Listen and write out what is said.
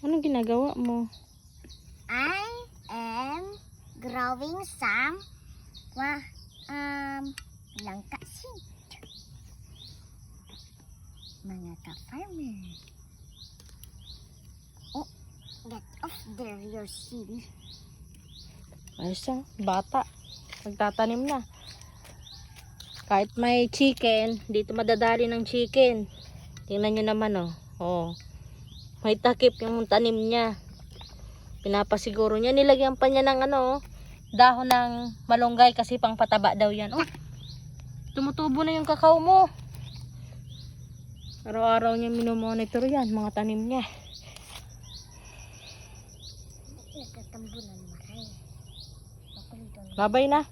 Anong ginagawa mo? I am growing some langka seed. Mga ka-farmer. Oh, get off there your seed. Ayos siya, bata. Nagtatanim na. Kahit may chicken, dito madadali ng chicken. Tingnan nyo naman, oh. Oh. May takip yung tanim niya. Pinapasiguro niya. Nilagyan pa niya ng dahon ng malunggay kasi pang pataba daw yan. Oh, tumutubo na yung kakao mo. Araw-araw niya minomonitor yan, mga tanim niya. Nagtatambulan maray. Babay na.